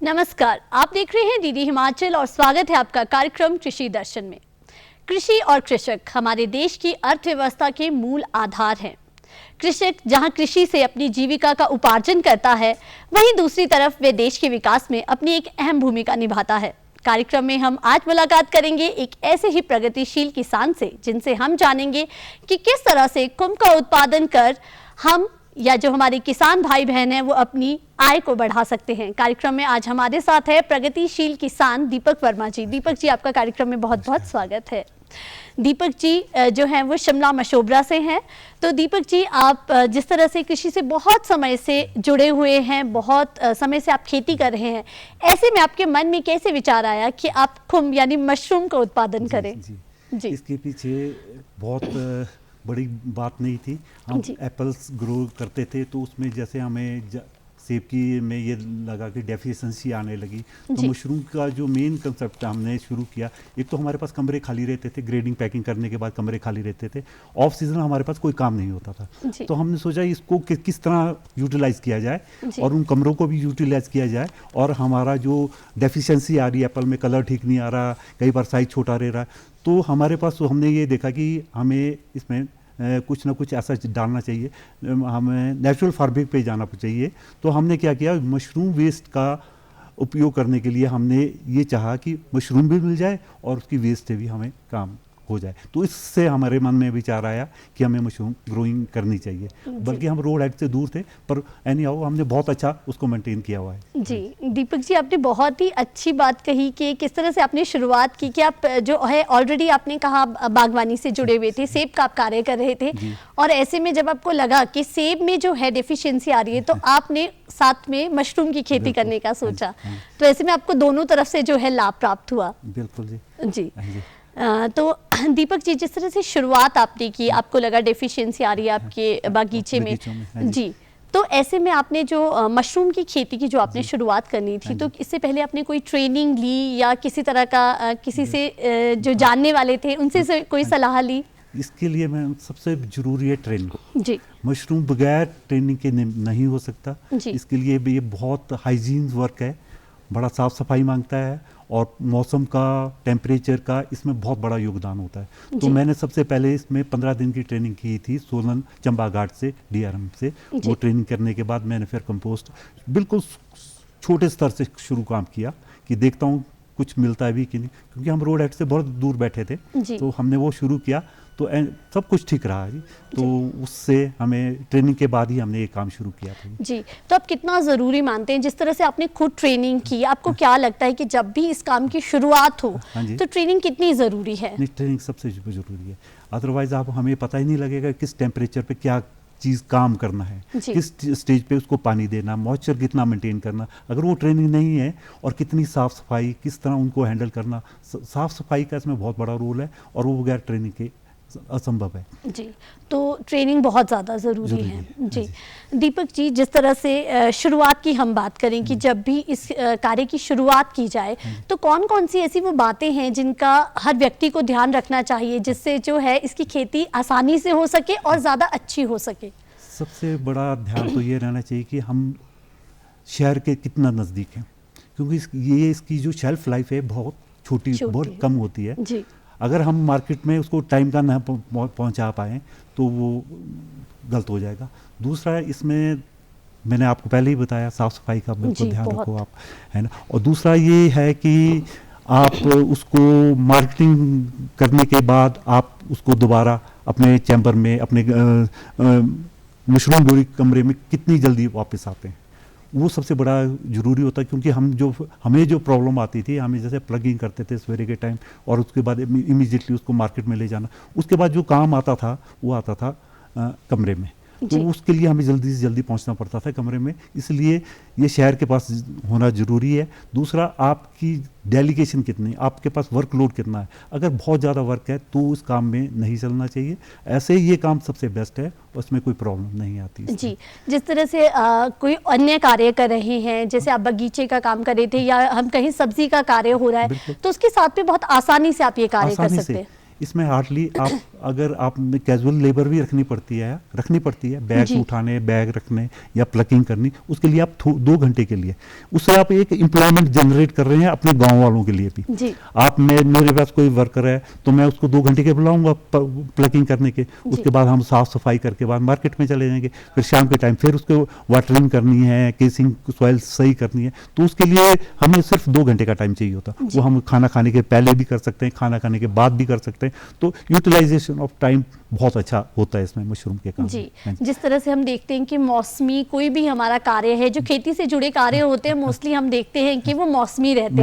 नमस्कार, आप देख रहे हैं डीडी हिमाचल और स्वागत है आपका कार्यक्रम कृषि दर्शन में। कृषि और कृषक हमारे देश की अर्थव्यवस्था के मूल आधार हैं। कृषक जहां कृषि से अपनी जीविका का उपार्जन करता है, वहीं दूसरी तरफ वे देश के विकास में अपनी एक अहम भूमिका निभाता है। कार्यक्रम में हम आज मुलाकात करेंगे एक ऐसे ही प्रगतिशील किसान से, जिनसे हम जानेंगे कि किस तरह से कुंभ का उत्पादन कर हम या जो हमारे किसान भाई बहन हैं वो अपनी आय को बढ़ा सकते हैं। कार्यक्रम में आज हमारे साथ है प्रगतिशील किसान दीपक वर्मा जी। दीपक जी, आपका कार्यक्रम में बहुत बहुत स्वागत है। दीपक जी जो हैं वो शिमला मशोबरा से हैं। तो दीपक जी, आप जिस तरह से कृषि से बहुत समय से जुड़े हुए हैं, बहुत समय से आप खेती कर रहे हैं, ऐसे में आपके मन में कैसे विचार आया कि आप खुम्ब यानी मशरूम का उत्पादन करें? जी। इसके पीछे बहुत बड़ी बात नहीं थी। हम एप्पल्स ग्रो करते थे तो उसमें जैसे हमें सेब की में ये लगा कि डेफिशिएंसी आने लगी, तो मशरूम का जो मेन कंसेप्ट हमने शुरू किया। एक तो हमारे पास कमरे खाली रहते थे, ग्रेडिंग पैकिंग करने के बाद कमरे खाली रहते थे, ऑफ सीजन हमारे पास कोई काम नहीं होता था। तो हमने सोचा इसको किस तरह यूटिलाइज किया जाए और उन कमरों को भी यूटिलाइज किया जाए। और हमारा जो डेफिशिएंसी आ रही है, एप्पल में कलर ठीक नहीं आ रहा, कई बार साइज छोटा रह रहा, तो हमारे पास हमने ये देखा कि हमें इसमें कुछ ना कुछ ऐसा डालना चाहिए, हमें नेचुरल फार्मिंग पे जाना चाहिए। तो हमने क्या किया, मशरूम वेस्ट का उपयोग करने के लिए हमने ये चाहा कि मशरूम भी मिल जाए और उसकी वेस्ट से भी हमें काम हो जाए। तो इससे हमारे मन में विचार आया कि हमें मशरूम ग्रोइंग करनी चाहिए। बल्कि हम रोड एड से दूर थे, पर एनी हाउ हमने बहुत अच्छा उसको मेंटेन किया हुआ है। जी दीपक जी, आपने बहुत ही अच्छी बात कही कि किस तरह से आपने शुरुआत की कि आप जो है ऑलरेडी आपने कहा बागवानी से जुड़े हुए थे, सेब का आप कार्य कर रहे थे, और ऐसे में जब आपको लगा कि सेब में जो है डेफिशिएंसी आ रही है, तो आपने साथ में मशरूम की खेती करने का सोचा। तो ऐसे में आपको दोनों तरफ से जो है लाभ प्राप्त हुआ। बिल्कुल जी। जी तो दीपक जी, जिस तरह से शुरुआत आपने की, आपको लगा डेफिशिएंसी आ रही है आपके बागीचे में, जी, तो ऐसे में आपने जो मशरूम की खेती की जो आपने शुरुआत करनी थी, तो इससे पहले आपने कोई ट्रेनिंग ली या किसी तरह का किसी से जो जानने वाले थे उनसे कोई सलाह ली? इसके लिए मैं सबसे जरूरी है ट्रेनिंग। जी। मशरूम बगैर ट्रेनिंग के नहीं हो सकता। इसके लिए भी ये बहुत हाइजीन वर्क है, बड़ा साफ सफाई मांगता है, और मौसम का, टेम्परेचर का इसमें बहुत बड़ा योगदान होता है। तो मैंने सबसे पहले इसमें 15 दिन की ट्रेनिंग की थी सोलन चंबा घाट से, DRM से। वो ट्रेनिंग करने के बाद मैंने फिर कंपोस्ट बिल्कुल छोटे स्तर से शुरू काम किया कि देखता हूँ कुछ मिलता है भी कि नहीं, क्योंकि हम रोड एड से बहुत दूर बैठे थे। तो हमने वो शुरू किया तो सब कुछ ठीक रहा जी। तो उससे हमें ट्रेनिंग के बाद ही हमने ये काम शुरू किया था जी। तो आप कितना ज़रूरी मानते हैं, जिस तरह से आपने खुद ट्रेनिंग की, आपको क्या लगता है कि जब भी इस काम की शुरुआत हो तो ट्रेनिंग कितनी ज़रूरी है? नहीं, ट्रेनिंग सबसे ज़रूरी है। अदरवाइज आप हमें पता ही नहीं लगेगा किस टेम्परेचर पे क्या चीज़ काम करना है, किस स्टेज पे उसको पानी देना, मॉइस्चर कितना मेंटेन करना। अगर वो ट्रेनिंग नहीं है, और कितनी साफ़ सफाई, किस तरह उनको हैंडल करना, साफ़ सफाई का इसमें बहुत बड़ा रोल है, और वो बगैर ट्रेनिंग के असंभव है जी। तो ट्रेनिंग बहुत ज़्यादा ज़रूरी है जी। दीपक जी, जिस तरह से शुरुआत की हम बात करें कि जब भी इस कार्य की शुरुआत की जाए, तो कौन कौन सी ऐसी वो बातें हैं जिनका हर व्यक्ति को ध्यान रखना चाहिए, जिससे जो है इसकी खेती आसानी से हो सके और ज़्यादा अच्छी हो सके? सबसे बड़ा ध्यान तो ये रहना चाहिए कि हम शहर के कितना नज़दीक हैं, क्योंकि इसकी जो शेल्फ लाइफ है बहुत छोटी बहुत कम होती है जी। अगर हम मार्केट में उसको टाइम का ना पहुंचा पाएँ तो वो गलत हो जाएगा। दूसरा, इसमें मैंने आपको पहले ही बताया, साफ़ सफाई का बिल्कुल ध्यान रखो आप, है ना। और दूसरा ये है कि आप उसको मार्केटिंग करने के बाद आप उसको दोबारा अपने चैम्बर में, अपने मशरूम ग्रोइंग कमरे में कितनी जल्दी वापस आते हैं, वो सबसे बड़ा ज़रूरी होता है। क्योंकि हमें जो प्रॉब्लम आती थी, हमें जैसे प्लगिंग करते थे सवेरे के टाइम, और उसके बाद इमीडिएटली उसको मार्केट में ले जाना, उसके बाद जो काम आता था वो आता था कमरे में। तो उसके लिए हमें जल्दी से जल्दी पहुंचना पड़ता था कमरे में, इसलिए ये शहर के पास होना ज़रूरी है। दूसरा, आपकी डेलीगेशन कितनी, आपके पास वर्कलोड कितना है। अगर बहुत ज़्यादा वर्क है तो उस काम में नहीं चलना चाहिए। ऐसे ही ये काम सबसे बेस्ट है, उसमें कोई प्रॉब्लम नहीं आती जी। जिस तरह से कोई अन्य कार्य कर रहे हैं, जैसे आप बगीचे का काम कर रहे थे या हम कहीं सब्जी का कार्य हो रहा है, तो उसके साथ भी बहुत आसानी से आप ये कार्य कर सकते हैं। इसमें हार्डली आप अगर आप कैजुअल लेबर भी रखनी पड़ती है बैग उठाने, बैग रखने या प्लकिंग करनी, उसके लिए आप 2 घंटे के लिए, उससे आप एक एम्प्लॉयमेंट जनरेट कर रहे हैं अपने गांव वालों के लिए भी। आप मेरे पास कोई वर्कर है तो मैं उसको 2 घंटे के बुलाऊंगा प्लकिंग करने के, उसके बाद हम साफ सफाई करके बाद मार्केट में चले जाएंगे, फिर शाम के टाइम फिर उसको वाटरिंग करनी है, केसिंग सॉइल सही करनी है, तो उसके लिए हमें सिर्फ 2 घंटे का टाइम चाहिए होता। वो हम खाना खाने के पहले भी कर सकते हैं, खाना खाने के बाद भी कर सकते हैं, तो यूटिलाइजेशन ऑफ टाइम बहुत अच्छा होता है इसमें मशरूम के काम। जी, जिस तरह से हम देखते हैं कि मौसमी कोई भी हमारा कार्य है, जो खेती से जुड़े कार्य होते हैं, मोस्टली हम देखते हैं कि वो मौसमी रहते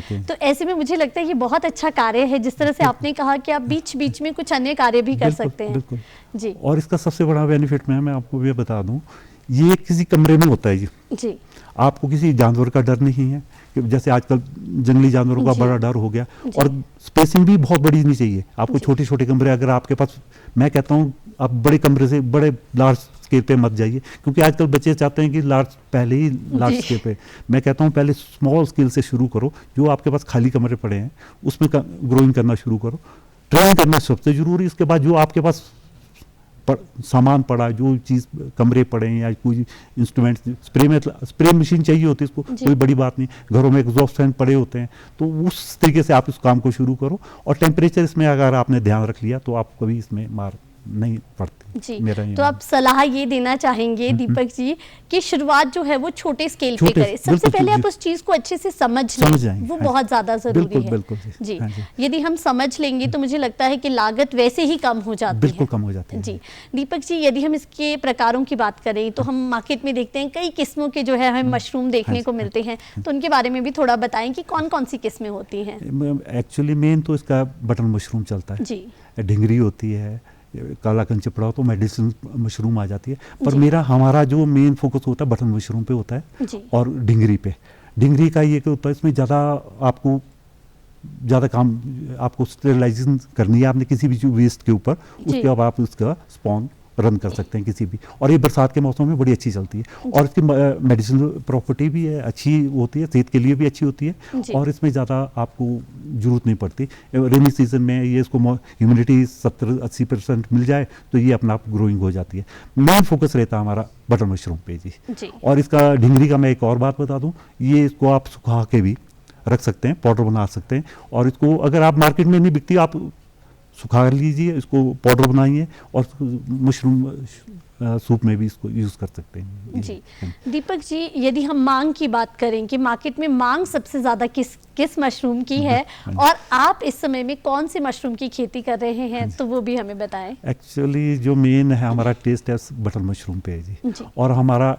हैं। तो ऐसे में मुझे लगता है ये बहुत अच्छा कार्य है, जिस तरह से आपने कहा कि आप बीच बीच में कुछ अन्य कार्य भी कर सकते हैं। बिल्कुल जी। और इसका सबसे बड़ा बेनिफिट मैं आपको ये बता दूं, ये किसी कमरे में होता है जी। आपको किसी जानवर का डर नहीं है, जैसे आजकल जंगली जानवरों का बड़ा डर हो गया, और स्पेसिंग भी बहुत बड़ी नहीं चाहिए आपको। छोटे छोटे कमरे, अगर आपके पास, मैं कहता हूँ आप बड़े कमरे से बड़े लार्ज स्केल पे मत जाइए, क्योंकि आजकल बच्चे चाहते हैं कि पहले ही लार्ज स्केल पे। मैं कहता हूँ पहले स्मॉल स्केल से शुरू करो, जो आपके पास खाली कमरे पड़े हैं उसमें ग्रोइंग करना शुरू करो। ट्रेन करना सबसे जरूरी, इसके बाद जो आपके पास सामान पड़ा, जो चीज़ कमरे पड़े हैं या कोई इंस्ट्रूमेंट, स्प्रे मशीन चाहिए होती है इसको, कोई बड़ी बात नहीं, घरों में एग्जॉस्ट फैन पड़े होते हैं, तो उस तरीके से आप इस काम को शुरू करो। और टेम्परेचर इसमें अगर आपने ध्यान रख लिया तो आप कभी इसमें मार नहीं पड़ती जी। तो आप सलाह ये देना चाहेंगे दीपक जी कि शुरुआत जो है वो छोटे स्केल पे करें, सबसे पहले आप उस चीज को अच्छे से समझ लें, वो बहुत ज्यादा जरूरी है। बिल्कुल जी। यदि हम समझ लेंगे तो मुझे लगता है कि लागत वैसे ही कम हो जाती है, बिल्कुल कम हो जाती है जी। दीपक जी, यदि हम इसके प्रकारों की बात करें तो हम मार्केट में देखते हैं कई किस्मों के जो है हमें मशरूम देखने को मिलते हैं, तो उनके बारे में भी थोड़ा बताएं कि कौन कौन सी किस्में होती हैं। एक्चुअली मेन तो इसका बटन मशरूम चलता है जी, ढिंगरी होती है, काला कंचपड़ा, तो मेडिसिन मशरूम आ जाती है, पर हमारा जो मेन फोकस होता है बटन मशरूम पे होता है और ढिंगरी पे। ढिंगरी का ये होता है, इसमें ज़्यादा काम आपको स्टेरिलाइजेशन करनी है आपने किसी भी वेस्ट के ऊपर, उसके बाद आप उसका स्पॉन रन कर सकते हैं किसी भी, और ये बरसात के मौसम में बड़ी अच्छी चलती है, और इसकी मेडिसिन प्रॉपर्टी भी है, अच्छी होती है, सेहत के लिए भी अच्छी होती है, और इसमें ज़्यादा आपको जरूरत नहीं पड़ती। रेनी सीजन में ये इसको ह्यूमिडिटी 70-80% मिल जाए तो ये अपना आप ग्रोइंग हो जाती है। मेन फोकस रहता है हमारा बटन मशरूम पे जी। और इसका ढिंगरी का मैं एक और बात बता दूं, ये इसको आप सुखा के भी रख सकते हैं, पाउडर बना सकते हैं, और इसको अगर आप मार्केट में नहीं बिकती, आप सुखा लीजिए, इसको पाउडर बनाइए और मशरूम सूप में भी इसको यूज़ कर सकते हैं जी। दीपक जी, यदि हम मांग की बात करें कि मार्केट में मांग सबसे ज़्यादा किस मशरूम की है, और आप इस समय में कौन से मशरूम की खेती कर रहे हैं, तो वो भी हमें बताएं। एक्चुअली जो मेन है हमारा टेस्ट है बटर मशरूम पे है जी, और हमारा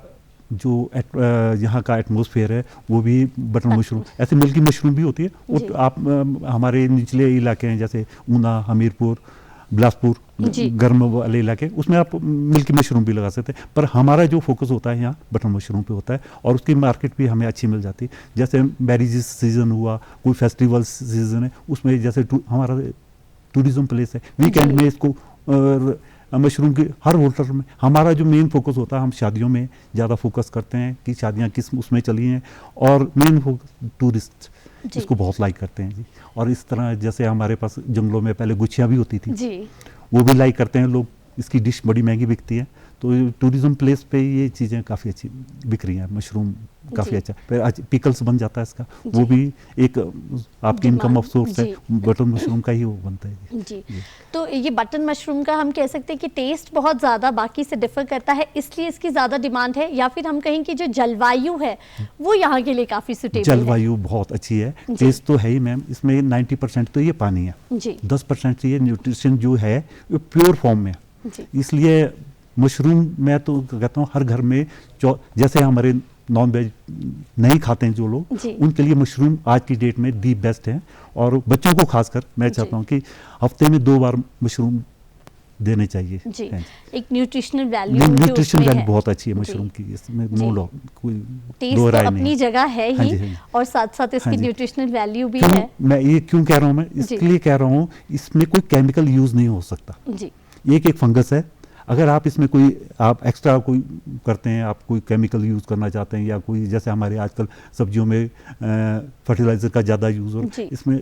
जो यहाँ का एटमॉस्फेयर है वो भी बटन मशरूम, ऐसे मिल्की मशरूम भी होती है, वो आप हमारे निचले इलाके हैं जैसे ऊना, हमीरपुर, बिलासपुर, गर्म वाले इलाके, उसमें आप मिल्की मशरूम भी लगा सकते हैं, पर हमारा जो फोकस होता है यहाँ बटन मशरूम पे होता है, और उसकी मार्केट भी हमें अच्छी मिल जाती है। जैसे मैरिज सीजन हुआ, कोई फेस्टिवल सीजन है, उसमें जैसे हमारा टूरिज्म प्लेस है, वीकेंड में इसको मशरूम के हर होटल में हमारा जो मेन फोकस होता है, हम शादियों में ज़्यादा फोकस करते हैं कि शादियाँ किस उसमें चली हैं, और मेन फोकस टूरिस्ट इसको बहुत लाइक करते हैं जी। और इस तरह जैसे हमारे पास जंगलों में पहले गुच्छियाँ भी होती थी जी, वो भी लाइक करते हैं लोग, इसकी डिश बड़ी महंगी बिकती है, तो टूरिज्म प्लेस पे ये चीज़ें काफ़ी अच्छी बिक रही हैं, मशरूम काफ़ी अच्छा, फिर पिकल्स बन जाता है इसका, वो भी एक आपकी इनकम ऑफ सोर्स है, बटन मशरूम का ही वो बनता है जी। तो ये बटन मशरूम का हम कह सकते हैं कि टेस्ट बहुत ज़्यादा बाकी से डिफर करता है, इसलिए इसकी ज़्यादा डिमांड है, या फिर हम कहें कि जो जलवायु है वो यहाँ के लिए काफ़ी सुटेबल है। जलवायु बहुत अच्छी है, टेस्ट तो है ही मैम, इसमें 90% तो ये पानी है, 10% ये न्यूट्रिशन जो है वो प्योर फॉर्म में, इसलिए मशरूम मैं तो कहता हूँ हर घर में, जैसे हमारे नॉन वेज नहीं खाते हैं जो लोग, उनके लिए मशरूम आज की डेट में दी बेस्ट है, और बच्चों को खासकर मैं चाहता हूँ कि हफ्ते में 2 बार मशरूम देने चाहिए जी। एक न्यूट्रिशनल वैल्यू बहुत अच्छी है मशरूम की, इसमें कोई टेस्ट तो अपनी जगह है ही, और साथ साथ इसकी न्यूट्रिशनल वैल्यू भी है। मैं ये क्यों कह रहा हूँ, मैं इसलिए कह रहा हूँ, इसमें कोई केमिकल यूज नहीं हो सकता जी। एक फंगस है, अगर आप इसमें कोई आप एक्स्ट्रा कोई करते हैं, आप कोई केमिकल यूज़ करना चाहते हैं, या कोई जैसे हमारे आजकल सब्जियों में फर्टिलाइज़र का ज़्यादा यूज़ हो, इसमें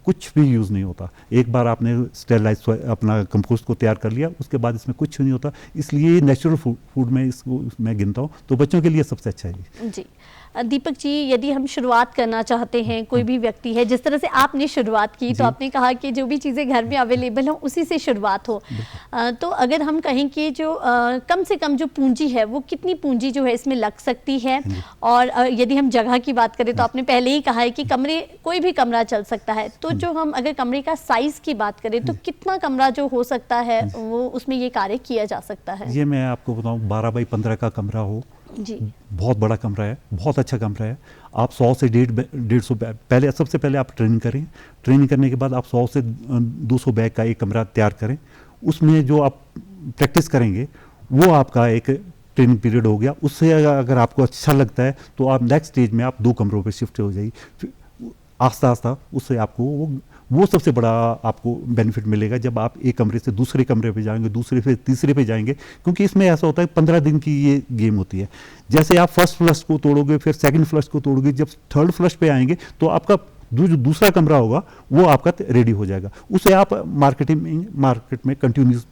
कुछ भी यूज़ नहीं होता। एक बार आपने स्टेरलाइज अपना कंपोस्ट को तैयार कर लिया, उसके बाद इसमें कुछ नहीं होता, इसलिए नेचुरल फूड में इसको मैं गिनता हूँ, तो बच्चों के लिए सबसे अच्छा है जी। दीपक जी, यदि हम शुरुआत करना चाहते हैं, कोई भी व्यक्ति है, जिस तरह से आपने शुरुआत की, तो आपने कहा कि जो भी चीज़ें घर में अवेलेबल हो उसी से शुरुआत हो, तो अगर हम कहें कि जो कम से कम जो पूंजी है वो कितनी पूंजी जो है इसमें लग सकती है, और यदि हम जगह की बात करें तो आपने पहले ही कहा है कि कमरे, कोई भी कमरा चल सकता है, तो जो हम अगर कमरे का साइज़ की बात करें तो कितना कमरा जो हो सकता है वो उसमें ये कार्य किया जा सकता है? ये मैं आपको बताऊँ, 12 बाई 15 का कमरा हो जी, बहुत बड़ा कमरा है, बहुत अच्छा कमरा है, आप 100 से 150 बैग, पहले सबसे पहले आप ट्रेनिंग करें, ट्रेनिंग करने के बाद आप 100 से 200 बैग का एक कमरा तैयार करें, उसमें जो आप प्रैक्टिस करेंगे वो आपका एक ट्रेनिंग पीरियड हो गया। उससे अगर आपको अच्छा लगता है तो आप नेक्स्ट स्टेज में आप 2 कमरों पे शिफ्ट हो जाइए, आस्ता आस्ता उससे आपको वो सबसे बड़ा आपको बेनिफिट मिलेगा जब आप एक कमरे से दूसरे कमरे पे जाएंगे, दूसरे से तीसरे पे जाएंगे, क्योंकि इसमें ऐसा होता है 15 दिन की ये गेम होती है। जैसे आप फर्स्ट फ्लश को तोड़ोगे, फिर सेकंड फ्लश को तोड़ोगे, जब थर्ड फ्लश पे आएंगे तो आपका जो दूसरा कमरा होगा वो आपका रेडी हो जाएगा, उसे आप मार्केट में कंटिन्यूस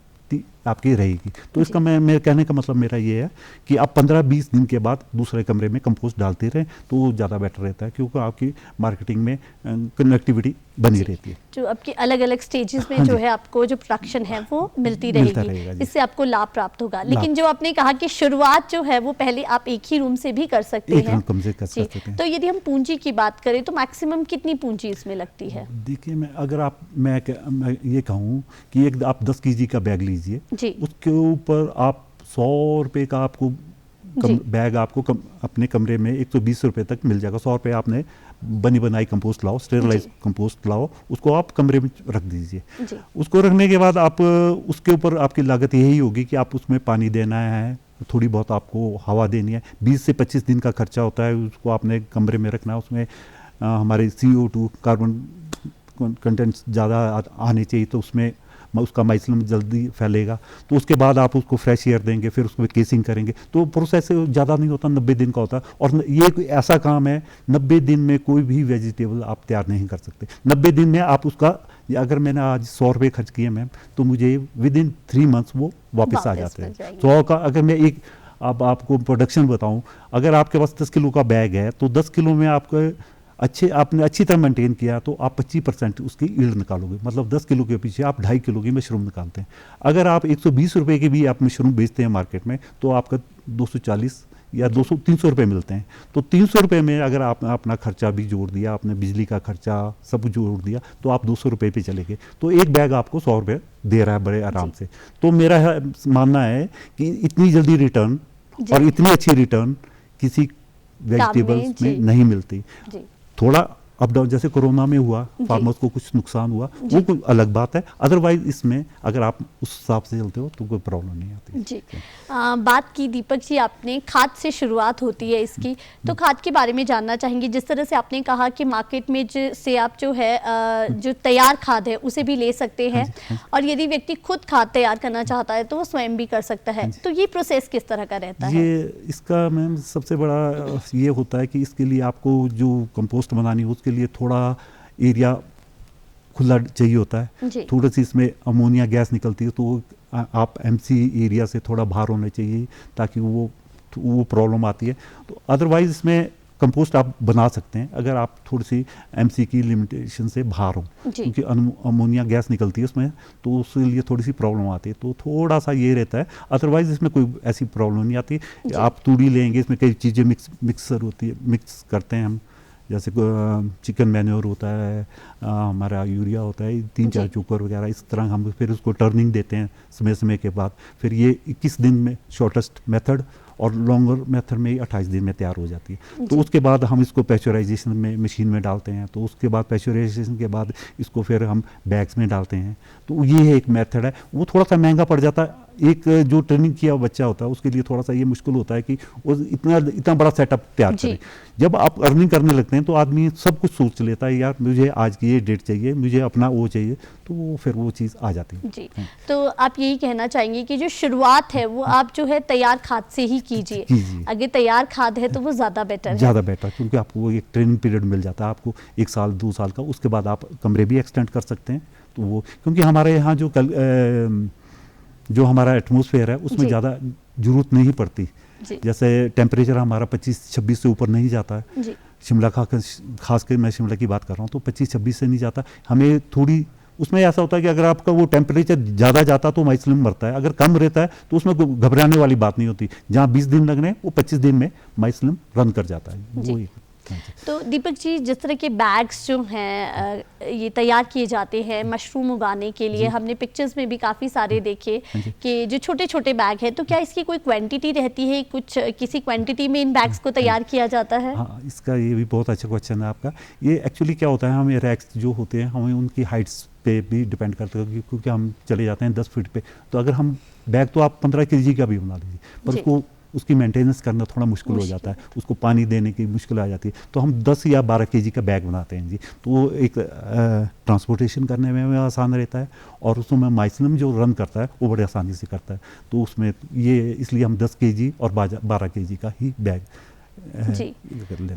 आपकी रहेगी। तो इसका मेरे कहने का मतलब मेरा ये है कि आप 15-20 दिन के बाद दूसरे कमरे में कंपोस्ट डालते रहें तो ज़्यादा बेटर रहता है, क्योंकि आपकी मार्केटिंग में कनेक्टिविटी बनी रहती है, जो आपकी अलग अलग स्टेजेस में जो है आपको जो प्रोडक्शन है वो मिलती रहेगी, इससे आपको लाभ प्राप्त होगा। लेकिन जो आपने कहा कि शुरुआत जो है वो पहले आप एक ही रूम से भी कर सकते हैं, तो यदि हम पूंजी की बात करें तो मैक्सिमम कितनी पूंजी इसमें लगती है? देखिए, अगर मैं ये कहूँ कि एक आप 10 kg का बैग लीजिए, उसके ऊपर आप 100 रुपये का आपको बैग आपको अपने कमरे में 120 रुपये तक मिल जाएगा। 100 रुपये आपने बनी बनाई कंपोस्ट लाओ, स्टेरलाइज कंपोस्ट लाओ, उसको आप कमरे में रख दीजिए। उसको रखने के बाद आप उसके ऊपर आपकी लागत यही होगी कि आप उसमें पानी देना है, थोड़ी बहुत आपको हवा देनी है, 20 से 25 दिन का खर्चा होता है, उसको आपने कमरे में रखना है। उसमें हमारे CO2 कार्बन कंटेंट्स ज़्यादा आने चाहिए, तो उसमें उसका माइसलम जल्दी फैलेगा। तो उसके बाद आप उसको फ्रेश एयर देंगे, फिर उसमें केसिंग करेंगे, तो प्रोसेस ज़्यादा नहीं होता, 90 दिन का होता है। और ये ऐसा काम है, 90 दिन में कोई भी वेजिटेबल आप तैयार नहीं कर सकते। 90 दिन में आप उसका, अगर मैंने आज 100 रुपये खर्च किए मैम, तो मुझे विदिन 3 मंथ्स वो वापस आ जाते हैं। 100 का अगर मैं अब आपको प्रोडक्शन बताऊं, अगर आपके पास 10 किलो का बैग है तो 10 किलो में आपको आपने अच्छी तरह मेंटेन किया तो आप 25% उसकी यील्ड निकालोगे, मतलब 10 किलो के पीछे आप 2.5 किलो की मशरूम निकालते हैं। अगर आप 120 रुपये की भी आप मशरूम बेचते हैं मार्केट में, तो आपका 240 या 300 रुपये मिलते हैं। तो 300 रुपये में अगर आप अपना खर्चा भी जोड़ दिया, आपने बिजली का खर्चा सब जोड़ दिया, तो आप 200 रुपये पे चले गए। तो एक बैग आपको 100 रुपये दे रहा है बड़े आराम से। तो मेरा मानना है कि इतनी जल्दी रिटर्न और इतनी अच्छी रिटर्न किसी वेजिटेबल्स में नहीं मिलती। थोड़ा अप डाउन जैसे कोरोना में हुआ, फार्मर्स को कुछ नुकसान हुआ, वो कोई अलग बात है, अदरवाइज इसमें अगर आप उस हिसाब से चलते हो तो कोई प्रॉब्लम नहीं आती जी। बात की दीपक जी आपने, खाद से शुरुआत होती है इसकी, तो खाद के बारे में जानना चाहेंगे। जिस तरह से आपने कहा कि मार्केट में से आप जो है जो तैयार खाद है उसे भी ले सकते हैं, और यदि व्यक्ति खुद खाद तैयार करना चाहता है तो वो स्वयं भी कर सकता है, तो ये प्रोसेस किस तरह का रहता है? ये इसका मैम सबसे बड़ा ये होता है कि इसके लिए आपको जो कंपोस्ट बनानी हो के लिए थोड़ा एरिया खुला चाहिए होता है, थोड़ी सी इसमें अमोनिया गैस निकलती है, तो आप MC एरिया से थोड़ा बाहर होने चाहिए ताकि वो प्रॉब्लम आती है। तो अदरवाइज इसमें कंपोस्ट आप बना सकते हैं अगर आप थोड़ी सी MC की लिमिटेशन से बाहर हो, क्योंकि अमोनिया गैस निकलती है उसमें, तो उसके लिए थोड़ी सी प्रॉब्लम आती है, तो थोड़ा सा ये रहता है। अदरवाइज इसमें कोई ऐसी प्रॉब्लम नहीं आती। आप तूड़ी लेंगे, इसमें कई चीज़ें मिक्सर होती है, मिक्स करते हैं हम, जैसे चिकन मैन्योर होता है, हमारा यूरिया होता है, 3-4 चोकर वगैरह, इस तरह हम फिर उसको टर्निंग देते हैं समय के बाद। फिर ये 21 दिन में शॉर्टेस्ट मेथड, और लॉन्गर मेथड में 28 दिन में तैयार हो जाती है। तो उसके बाद हम इसको पैस्चराइजेशन में मशीन में डालते हैं, तो उसके बाद पैस्चराइजेशन के बाद इसको फिर हम बैग्स में डालते हैं। तो ये एक मेथड है, वो थोड़ा सा महंगा पड़ जाता है, एक जो ट्रेनिंग किया बच्चा होता है उसके लिए थोड़ा सा ये मुश्किल होता है कि वो इतना बड़ा सेटअप तैयार करे। जब आप अर्निंग करने लगते हैं तो आदमी सब कुछ सोच लेता है, यार मुझे आज की ये डेट चाहिए, मुझे अपना वो चाहिए, तो वो फिर वो चीज़ आ जाती है जी। तो आप यही कहना चाहेंगे कि जो शुरुआत है वो आप जो है तैयार खाद से ही कीजिए। अगर तैयार खाद है तो वो ज़्यादा बेटर है, ज़्यादा बेटर, क्योंकि आपको वो एक ट्रेनिंग पीरियड मिल जाता है, आपको 1 साल 2 साल का, उसके बाद आप कमरे भी एक्सटेंड कर सकते हैं। तो वो क्योंकि हमारे यहाँ जो हमारा एटमॉस्फेयर है उसमें ज़्यादा जरूरत नहीं पड़ती। जैसे टेम्परेचर हमारा 25-26 से ऊपर नहीं जाता है। शिमला खास कर मैं शिमला की बात कर रहा हूँ, तो 25-26 से नहीं जाता। हमें थोड़ी उसमें ऐसा होता है कि अगर आपका वो टेम्परेचर ज़्यादा जाता तो माइसिलम मरता है, अगर कम रहता है तो उसमें घबराने वाली बात नहीं होती। जहाँ 20 दिन लगने वो 25 दिन में माइसिलम रन कर जाता है। वो तो दीपक जी, जिस तरह के बैग्स जो हैं ये तैयार किए जाते हैं मशरूम उगाने के लिए, हमने पिक्चर्स में भी काफ़ी सारे देखे कि जो छोटे छोटे बैग हैं, तो क्या इसकी कोई क्वांटिटी रहती है, कुछ किसी क्वांटिटी में इन बैग्स को तैयार किया जाता है? हाँ, इसका ये भी बहुत अच्छा क्वेश्चन है आपका। ये एक्चुअली क्या होता है, हमें रैक्स जो होते हैं हमें उनकी हाइट्स पे भी डिपेंड करता है, क्योंकि हम चले जाते हैं 10 फीट पे, तो अगर हम बैग तो आप 15 kg का भी बना लीजिए, पर उसकी मेंटेनेंस करना थोड़ा मुश्किल हो जाता है, उसको पानी देने की मुश्किल आ जाती है। तो हम 10 या 12 kg का बैग बनाते हैं जी, तो वो एक ट्रांसपोर्टेशन करने में आसान रहता है, और उसमें माइसिलम जो रन करता है वो बड़े आसानी से करता है। तो उसमें ये इसलिए हम 10 kg और 12 kg का ही बैग जी।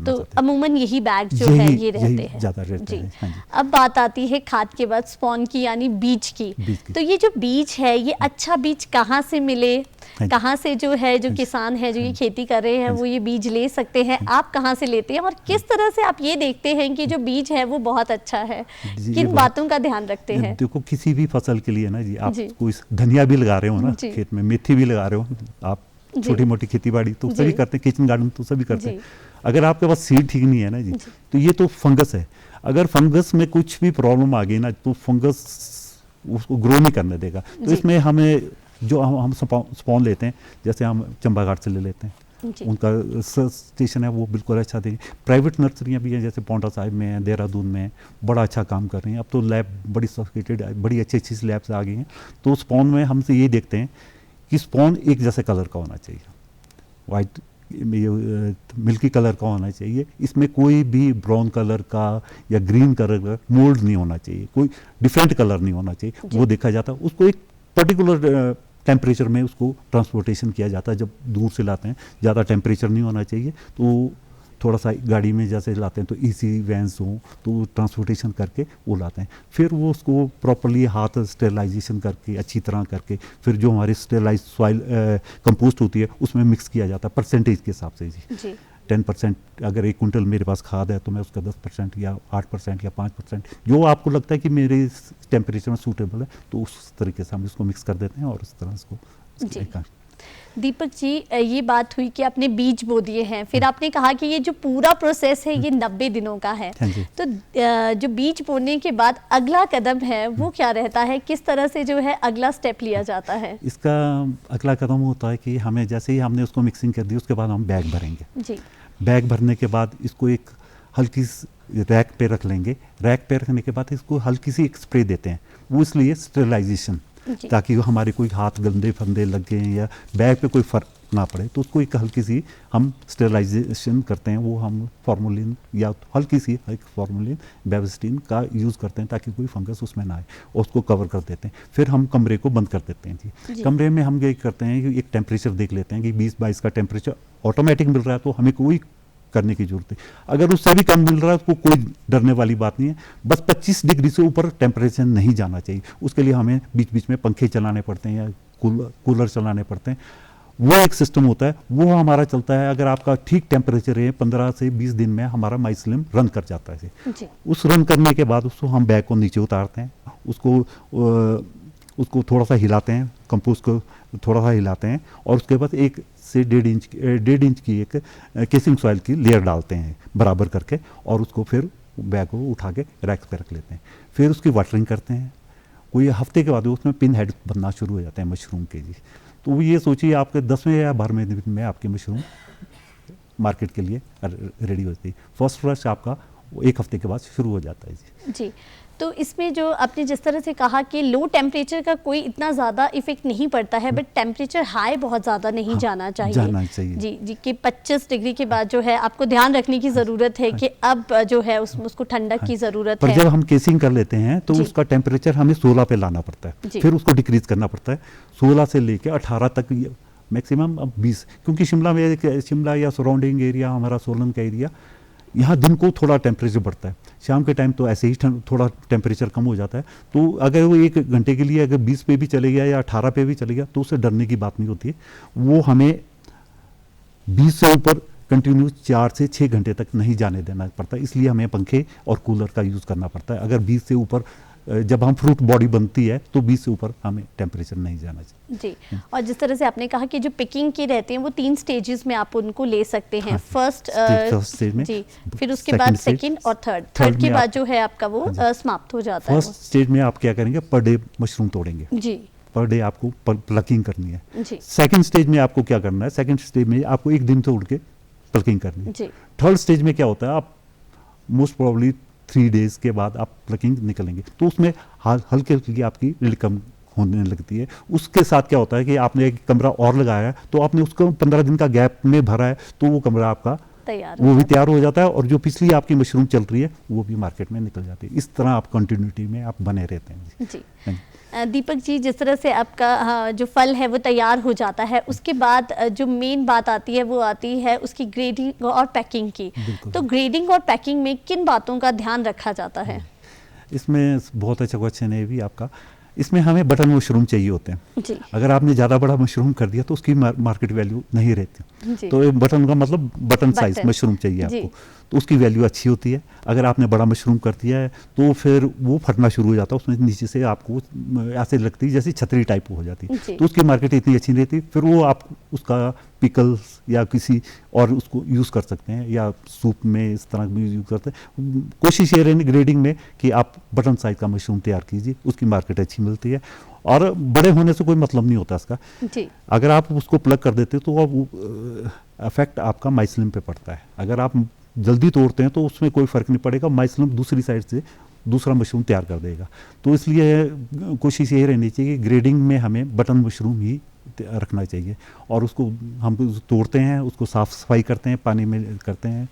तो अमूमन यही बैग जो है ये रहते हैं ज़्यादा रहते हैं। हाँ जी। अब बात आती है खाद के बाद स्पॉन की, यानी बीज की। तो ये जो बीज है, ये अच्छा बीज कहाँ से मिले, कहाँ से जो है जो किसान है जो ये खेती कर रहे हैं वो ये बीज ले सकते हैं, आप कहाँ से लेते हैं, और किस तरह से आप ये देखते हैं कि जो बीज है वो बहुत अच्छा है, किन बातों का ध्यान रखते हैं? देखो, किसी भी फसल के लिए ना जी, आप कोई धनिया भी लगा रहे हो ना खेत में, मेथी भी लगा रहे हो आप, छोटी मोटी खेती बाड़ी तो सभी करते हैं, किचन गार्डन तो सभी करते हैं। अगर आपके पास सीड ठीक नहीं है ना जी, तो ये तो फंगस है। अगर फंगस में कुछ भी प्रॉब्लम आ गई ना, तो फंगस उसको ग्रो नहीं करने देगा। तो इसमें हमें जो हम स्पॉन लेते हैं, जैसे हम चंबा घाट से ले लेते हैं, उनका स्टेशन है वो बिल्कुल अच्छा देंगे। प्राइवेट नर्सरियाँ भी हैं, जैसे पौंटा साहिब में है, देहरादून में बड़ा अच्छा काम कर रही हैं। अब तो लैब बड़ी सोफिस्टिकेटेड, बड़ी अच्छी अच्छी लैब्स आ गई हैं। तो स्पॉन में हमसे ये देखते हैं कि स्पॉन एक जैसे कलर का होना चाहिए, वाइट मिल्की कलर का होना चाहिए। इसमें कोई भी ब्राउन कलर का या ग्रीन कलर का मोल्ड नहीं होना चाहिए, कोई डिफरेंट कलर नहीं होना चाहिए, वो देखा जाता है। उसको एक पर्टिकुलर टेम्परेचर में उसको ट्रांसपोर्टेशन किया जाता है। जब दूर से लाते हैं, ज़्यादा टेम्परेचर नहीं होना चाहिए, तो थोड़ा सा गाड़ी में जैसे लाते हैं तो इसी वैन्स हों तो ट्रांसपोर्टेशन करके वो लाते हैं। फिर वो उसको प्रॉपरली हाथ स्टेरिलाइजेशन करके अच्छी तरह करके, फिर जो हमारी स्टेरिलाइज सॉइल कंपोस्ट होती है उसमें मिक्स किया जाता है परसेंटेज के हिसाब से जी। 10% अगर 1 कुंटल मेरे पास खाद है तो मैं उसका 10% या 8% या 5% जो आपको लगता है कि मेरे टेम्परेचर में सूटेबल है, तो उस तरीके से हम इसको मिक्स कर देते हैं और उस तरह इसको। दीपक जी, ये बात हुई कि आपने बीज बो दिए हैं, फिर आपने कहा कि ये जो पूरा प्रोसेस है ये 90 दिनों का है, तो जो बीज बोने के बाद अगला कदम है वो क्या रहता है, किस तरह से जो है अगला स्टेप लिया जाता है? इसका अगला कदम होता है कि हमें जैसे ही हमने उसको मिक्सिंग कर दी, उसके बाद हम बैग भरेंगे जी। बैग भरने के बाद इसको एक हल्की रैक पे रख लेंगे। रैक पे रखने के बाद इसको हल्की सी एक स्प्रे देते हैं, वो इसलिए स्टेरिलाइजेशन, ताकि हमारे कोई हाथ गंदे फंदे लग गए या बैग पे कोई फर्क ना पड़े, तो उसको एक हल्की सी हम स्टेरिलाइजेशन करते हैं। वो हम फॉर्मोलिन या हल्की सी फॉर्मोलिन बेविस्टिन का यूज़ करते हैं ताकि कोई फंगस उसमें ना आए, और उसको कवर कर देते हैं। फिर हम कमरे को बंद कर देते हैं जी। कमरे में हम ये करते हैं कि एक टेम्परेचर देख लेते हैं कि 20-22 का टेम्परेचर ऑटोमेटिक मिल रहा है तो हमें कोई करने की जरूरत है। अगर उससे भी कम मिल रहा है तो कोई डरने वाली बात नहीं है, बस 25 डिग्री से ऊपर टेम्परेचर नहीं जाना चाहिए। उसके लिए हमें बीच बीच में पंखे चलाने पड़ते हैं या कूलर चलाने पड़ते हैं। वो एक सिस्टम होता है, वो हमारा चलता है। अगर आपका ठीक टेम्परेचर है 15 से 20 दिन में हमारा माइसिलम रन कर जाता है जी। उस रन करने के बाद उसको हम बैग को नीचे उतारते हैं, उसको थोड़ा सा हिलाते हैं, कंपोस्ट को थोड़ा सा हिलाते हैं, और उसके बाद 1 से 1.5 इंच की एक केसिंग सॉइल की लेयर डालते हैं बराबर करके, और उसको फिर बैग को उठा के रैक पे रख लेते हैं। फिर उसकी वाटरिंग करते हैं। कोई हफ्ते के बाद उसमें पिन हेड बनना शुरू हो जाते हैं मशरूम के जी। तो ये सोचिए आपके 10वें या 12वें दिन में आपकी मशरूम मार्केट के लिए रेडी होती है। फर्स्ट फ्लश आपका 1 हफ्ते के बाद शुरू हो जाता है जी। तो इसमें जो आपने जिस तरह से कहा कि लो टेम्परेचर का कोई इतना ज़्यादा इफेक्ट नहीं पड़ता है, बट टेम्परेचर हाई बहुत ज़्यादा नहीं जाना चाहिए। जी जी, कि 25 डिग्री के बाद जो है आपको ध्यान रखने की ज़रूरत है कि अब जो है उसको ठंडक की ज़रूरत है। पर जब हम केसिंग कर लेते हैं तो उसका टेम्परेचर हमें 16 पे लाना पड़ता है, फिर उसको डिक्रीज करना पड़ता है 16 से लेके 18 तक, मैक्सिमम अब 20, क्योंकि शिमला या सराउंडिंग एरिया, हमारा सोलन का एरिया, यहाँ दिन को थोड़ा टेम्परेचर बढ़ता है, शाम के टाइम तो ऐसे ही थोड़ा टेम्परेचर कम हो जाता है। तो अगर वो 1 घंटे के लिए अगर 20 पे भी चले गया या 18 पे भी चले गया तो उससे डरने की बात नहीं होती है। वो हमें 20 से ऊपर कंटिन्यू 4 से 6 घंटे तक नहीं जाने देना पड़ता, इसलिए हमें पंखे और कूलर का यूज़ करना पड़ता है। अगर 20 से ऊपर जब हम फ्रूट बॉडी बनती है तो 20 से ऊपर हमें टेम्परेचर नहीं जाना चाहिए। जी, और जिस तरह से आपने कहा कि जो पिकिंग के रहते हैं वो 3 स्टेजेस में आप उनको ले सकते हैं। फर्स्ट स्टेज में, जी, फिर उसके बाद सेकंड और थर्ड के बाद जो है आपका वो समाप्त हो जाता है। फर्स्ट स्टेज में आप क्या करेंगे, पर डे मशरूम तोड़ेंगे जी, पर डे आपको प्लकिंग करनी है। जी, सेकंड स्टेज में आपको क्या करना है, सेकंड स्टेज में आपको 1 दिन तोड़ के प्लकिंग करनी है। जी, थर्ड स्टेज में क्या होता है, आप मोस्ट प्रोबेबली 3 डेज के बाद आप प्लकिंग निकलेंगे तो उसमें हल्की हल्की आपकी यील्ड कम होने लगती है। उसके साथ क्या होता है कि आपने एक कमरा और लगाया है तो आपने उसको 15 दिन का गैप में भरा है तो वो कमरा आपका वो भी तैयार हो जाता है और जो पिछली आपकी मशरूम चल रही है वो भी मार्केट में निकल जाती है। इस तरह आप कंटिन्यूटी में आप बने रहते हैं। जी, दीपक जी, जिस तरह से आपका जो फल है वो तैयार हो जाता है, उसके बाद जो मेन बात आती है वो आती है उसकी ग्रेडिंग और पैकिंग की। तो ग्रेडिंग और पैकिंग में किन बातों का ध्यान रखा जाता है? इसमें बहुत अच्छा क्वेश्चन है भी आपका। इसमें हमें बटन मशरूम चाहिए होते हैं जी। अगर आपने ज़्यादा बड़ा मशरूम कर दिया तो उसकी मार्केट वैल्यू नहीं रहती। तो एक बटन का मतलब बटन साइज मशरूम चाहिए आपको, तो उसकी वैल्यू अच्छी होती है। अगर आपने बड़ा मशरूम कर दिया है तो फिर वो फटना शुरू हो जाता है, उसमें नीचे से आपको ऐसे लगती है जैसे छतरी टाइप हो जाती है, तो उसकी मार्केट इतनी अच्छी नहीं रहती। फिर वो आप उसका पिकल्स या किसी और उसको यूज़ कर सकते हैं या सूप में इस तरह भी यूज़ करते हैं। कोशिश ये रहनी ग्रेडिंग में कि आप बटन साइज का मशरूम तैयार कीजिए, उसकी मार्केट अच्छी मिलती है और बड़े होने से कोई मतलब नहीं होता इसका। जी। अगर आप उसको प्लग कर देते तो वो इफेक्ट आपका माइसलिम पे पड़ता है। अगर आप जल्दी तोड़ते हैं तो उसमें कोई फ़र्क नहीं पड़ेगा, माइसलिम दूसरी साइड से दूसरा मशरूम तैयार कर देगा। तो इसलिए कोशिश यही रहनी चाहिए कि ग्रेडिंग में हमें बटन मशरूम ही रखना चाहिए और उसको हम तोड़ते हैं, उसको साफ़ सफाई करते हैं, पानी में करते हैं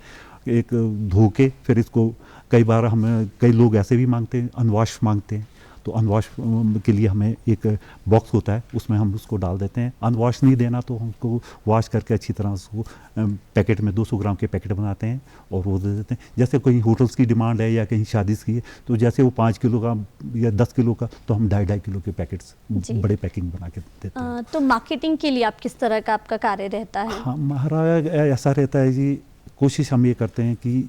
एक धो के, फिर इसको कई बार हमें कई लोग ऐसे भी मांगते हैं, अनवॉश मांगते हैं, तो अनवॉश के लिए हमें एक बॉक्स होता है उसमें हम उसको डाल देते हैं। अनवॉश नहीं देना तो हम उसको वॉश करके अच्छी तरह उसको पैकेट में 200 ग्राम के पैकेट बनाते हैं और वो दे देते हैं। जैसे कोई होटल्स की डिमांड है या कहीं शादी की है तो जैसे वो 5 किलो का या 10 किलो का तो हम 2.5 किलो के पैकेट्स बड़े पैकिंग बना के देते हैं। तो मार्केटिंग के लिए आप किस तरह का आपका कार्य रहता है? हमारा ऐसा रहता है जी, कोशिश हम ये करते हैं कि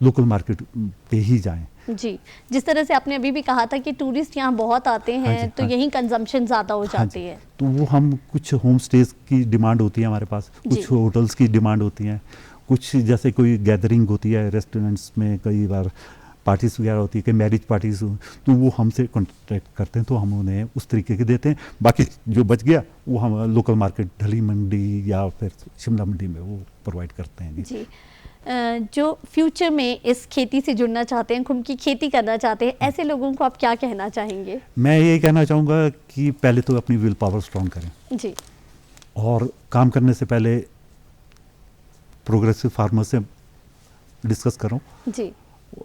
लोकल मार्केट पे ही जाएं। जी, जिस तरह से आपने अभी भी कहा था कि टूरिस्ट यहाँ बहुत आते हैं, हाँ तो यहीं कंजम्पशन ज़्यादा हो जाती है। तो वो हम कुछ होम स्टेज की डिमांड होती है हमारे पास, कुछ होटल्स की डिमांड होती हैं, कुछ जैसे कोई गैदरिंग होती है रेस्टोरेंट्स में, कई बार पार्टीज वगैरह होती है, कई मैरिज पार्टीज, तो वो हमसे कॉन्टेक्ट करते हैं तो हम उन्हें उस तरीके के देते हैं। बाकी जो बच गया वो हम लोकल मार्केट ढली मंडी या फिर शिमला मंडी में वो प्रोवाइड करते हैं। जी, जो फ्यूचर में इस खेती से जुड़ना चाहते हैं, खुम्ब की खेती करना चाहते हैं, ऐसे लोगों को आप क्या कहना चाहेंगे? मैं ये कहना चाहूँगा कि पहले तो अपनी विल पावर स्ट्रॉन्ग करें जी, और काम करने से पहले प्रोग्रेसिव फार्मर से डिस्कस करो जी,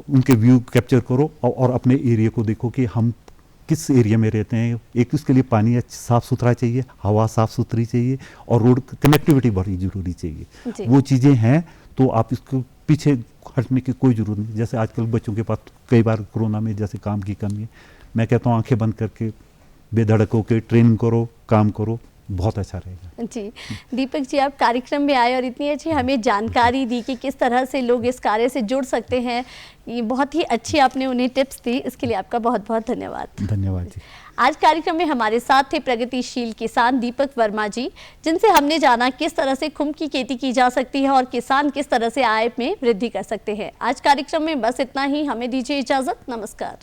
उनके व्यू कैप्चर करो और अपने एरिया को देखो कि हम किस एरिया में रहते हैं। एक उसके लिए पानी साफ़ सुथरा चाहिए, हवा साफ़ सुथरी चाहिए और रोड कनेक्टिविटी बड़ी ज़रूरी चाहिए। वो चीज़ें हैं तो आप इसको पीछे हटने की कोई ज़रूरत नहीं। जैसे आजकल बच्चों के पास कई बार कोरोना में जैसे काम की कमी है, मैं कहता हूँ आंखें बंद करके बेधड़क होकर ट्रेनिंग करो, काम करो, बहुत अच्छा रहेगा। जी, दीपक जी, आप कार्यक्रम में आए और इतनी अच्छी हमें जानकारी दी कि किस तरह से लोग इस कार्य से जुड़ सकते हैं, ये बहुत ही अच्छी आपने उन्हें टिप्स दी, इसके लिए आपका बहुत बहुत धन्यवाद। धन्यवाद जी। आज कार्यक्रम में हमारे साथ थे प्रगतिशील किसान दीपक वर्मा जी, जिनसे हमने जाना किस तरह से खुम्ब की खेती की जा सकती है और किसान किस तरह से आय में वृद्धि कर सकते हैं। आज कार्यक्रम में बस इतना ही, हमें दीजिए इजाजत, नमस्कार।